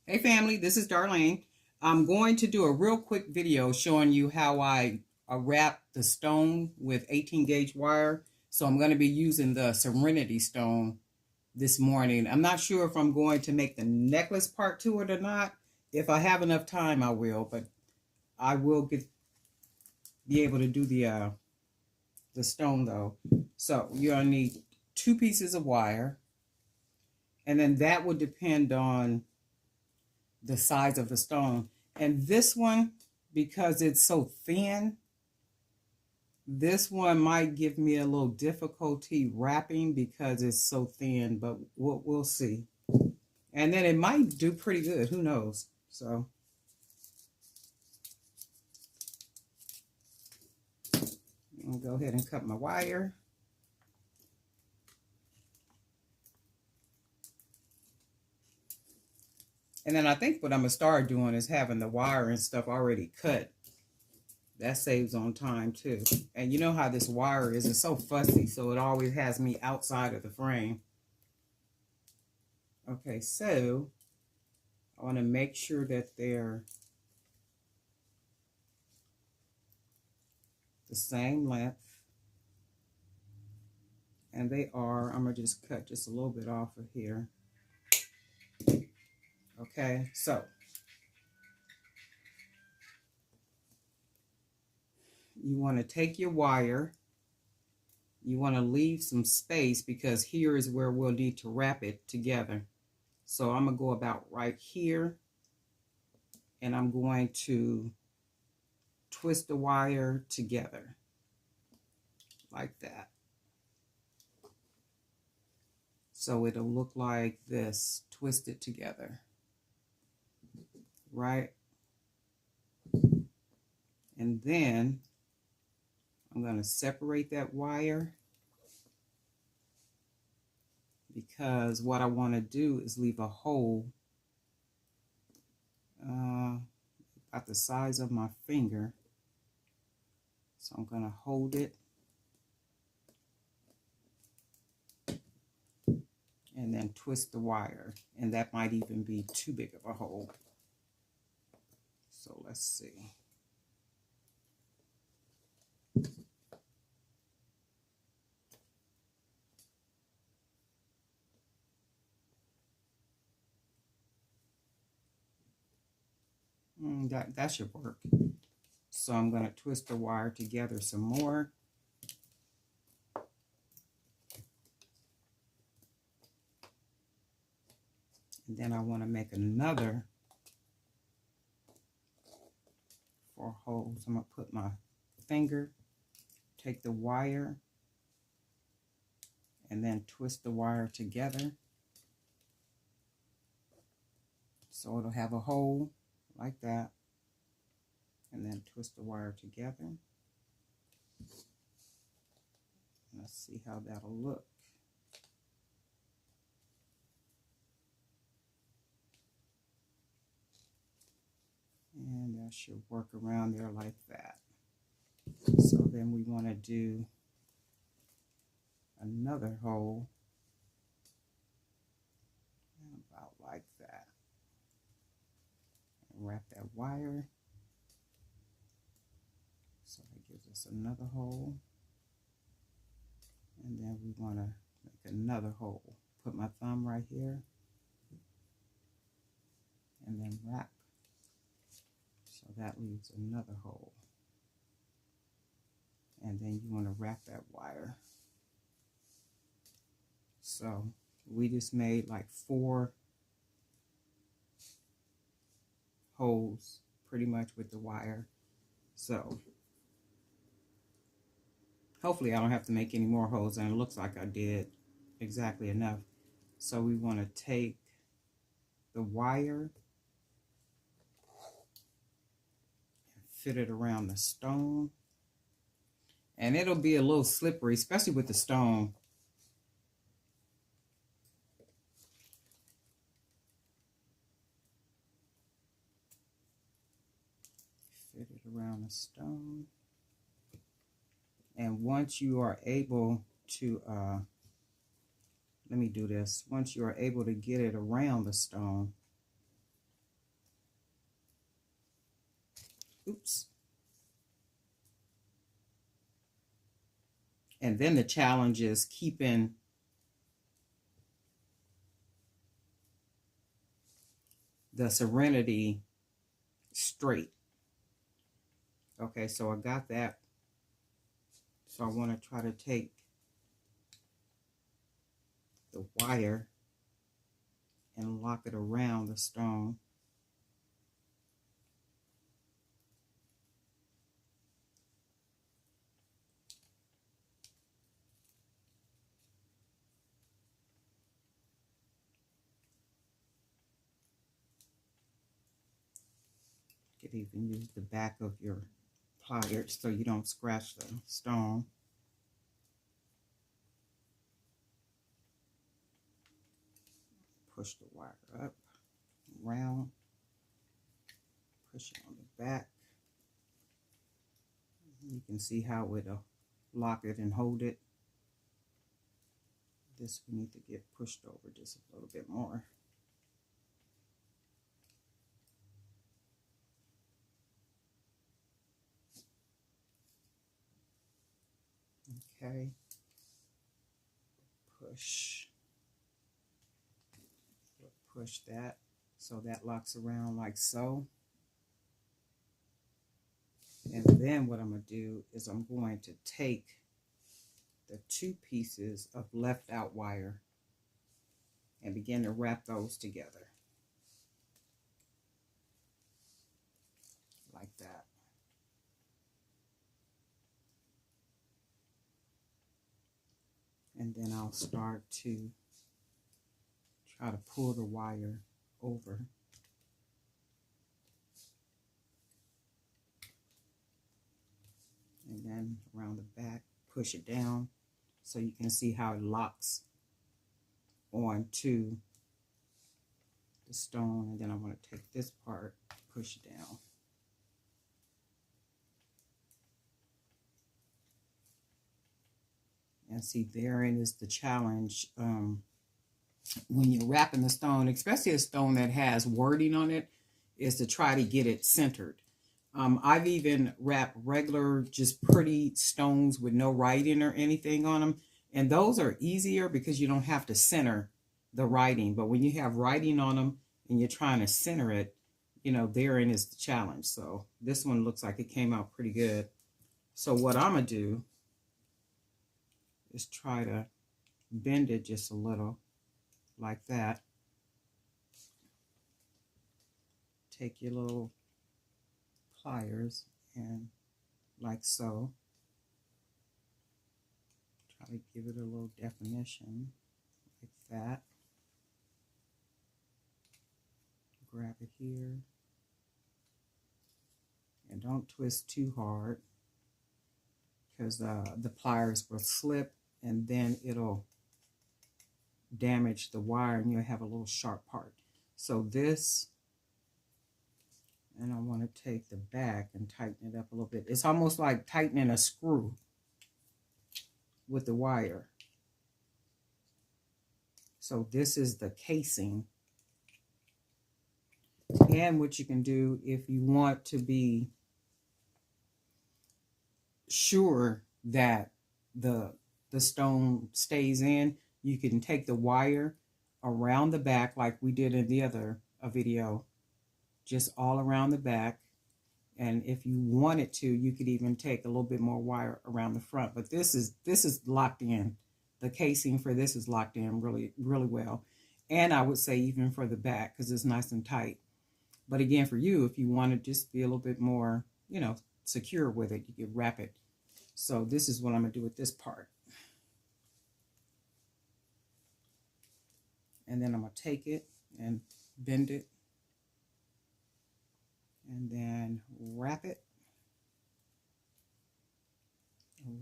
Hey family, this is Darlene. I'm going to do a real quick video showing you how I wrap the stone with 18 gauge wire. So I'm going to be using the Serenity stone this morning. I'm not sure if I'm going to make the necklace part to it or not. If I have enough time, I will, but I will be able to do the stone though. So you're going to need 2 pieces of wire, and then that would depend on the size of the stone. And this one, because it's so thin, this one might give me a little difficulty wrapping because it's so thin, but we'll see. And then it might do pretty good, who knows. So I'll go ahead and cut my wire. And then I think what I'm going to start doing is having the wire and stuff already cut. That saves on time too. And you know how this wire is, it's so fussy, so it always has me outside of the frame. Okay, so I want to make sure that they're the same length. And they are, I'm going to just cut just a little bit off of here. Okay, so you want to take your wire, you want to leave some space because here is where we'll need to wrap it together. So I'm going to go about right here, and I'm going to twist the wire together like that. So it'll look like this, twisted together, right? And then I'm going to separate that wire because what I want to do is leave a hole about the size of my finger. So I'm going to hold it and then twist the wire, and that might even be too big of a hole. So let's see. That should work. So I'm going to twist the wire together some more. And then I want to make another 4 holes. I'm going to put my finger, take the wire, and then twist the wire together. So it'll have a hole like that. And then twist the wire together. Let's see how that'll look. And that should work around there like that. So then we want to do another hole about like that. And wrap that wire. So that gives us another hole. And then we want to make another hole. Put my thumb right here. And then wrap. So that leaves another hole. And then you want to wrap that wire. So we just made like 4 holes pretty much with the wire. So hopefully I don't have to make any more holes, and it looks like I did exactly enough. So we want to take the wire and fit it around the stone. And it'll be a little slippery, especially with the stone. Fit it around the stone. And once you are able to, let me do this. Once you are able to get it around the stone, Oops. And then the challenge is keeping the Serenity straight. Okay, so I got that. So I want to try to take the wire and lock it around the stone. You could even use the back of your pliers so you don't scratch the stone. Push the wire up, around, push it on the back. You can see how it'll lock it and hold it. This we need to get pushed over just a little bit more. Okay, push that so that locks around like so. And then what I'm going to do is I'm going to take the 2 pieces of left out wire and begin to wrap those together like that. And then I'll start to try to pull the wire over. And then around the back, push it down so you can see how it locks onto the stone. And then I want to take this part, push it down. And see, therein is the challenge. When you're wrapping the stone, especially a stone that has wording on it, is to try to get it centered. I've even wrapped regular, just pretty stones with no writing or anything on them. And those are easier because you don't have to center the writing. But when you have writing on them and you're trying to center it, you know, therein is the challenge. So this one looks like it came out pretty good. So what I'm going to do is try to bend it just a little like that. Take your little pliers and like so. Try to give it a little definition like that. Grab it here. And don't twist too hard because the pliers will slip and then it'll damage the wire and you'll have a little sharp part. So this, and I want to take the back and tighten it up a little bit. It's almost like tightening a screw with the wire. So this is the casing. And what you can do if you want to be sure that the stone stays in, you can take the wire around the back like we did in the other video, just all around the back. And if you wanted to, you could even take a little bit more wire around the front. But this is locked in. The casing for this is locked in really, really well. And I would say even for the back because it's nice and tight. But again, for you, if you want to just be a little bit more, you know, secure with it, you could wrap it. So this is what I'm going to do with this part. And then I'm going to take it and bend it. And then wrap it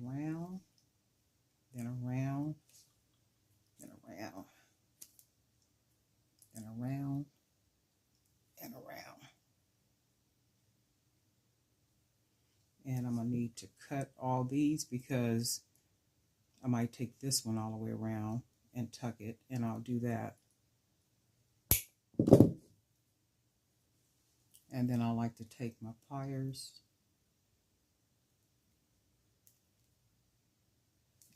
around, then around, then around, and around, and around. And I'm going to need to cut all these because I might take this one all the way around and tuck it, and I'll do that. And then I like to take my pliers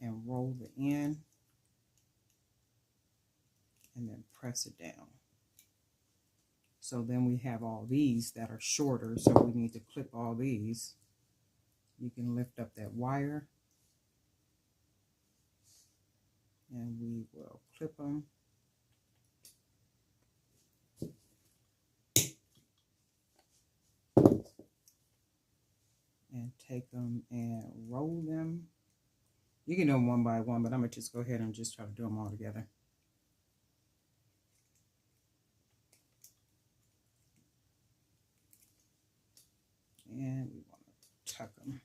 and roll the end and then press it down. So then we have all these that are shorter, so we need to clip all these. You can lift up that wire and we will clip them. And take them and roll them. You can do them one by one, but I'm going to just go ahead and just try to do them all together. And we want to tuck them.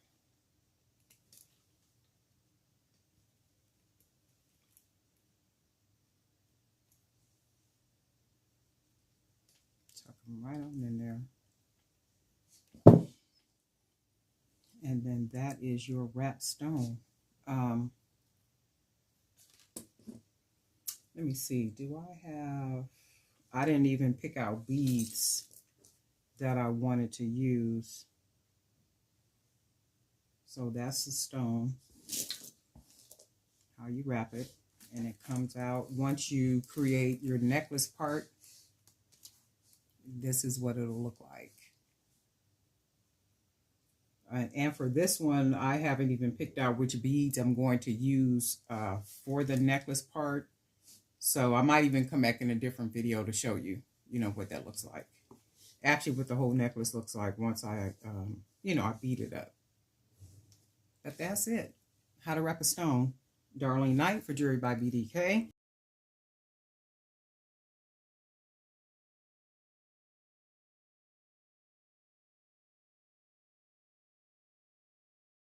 Tuck them right on in there. And then that is your wrap stone. Let me see, do I have, I didn't even pick out beads that I wanted to use. So that's the stone, how you wrap it. And it comes out, once you create your necklace part, this is what it'll look like. And for this one, I haven't even picked out which beads I'm going to use for the necklace part. So I might even come back in a different video to show you, what that looks like. Actually, what the whole necklace looks like once I, I beat it up. But that's it. How to wrap a stone. Darlene Knight for Jewelry by BDK.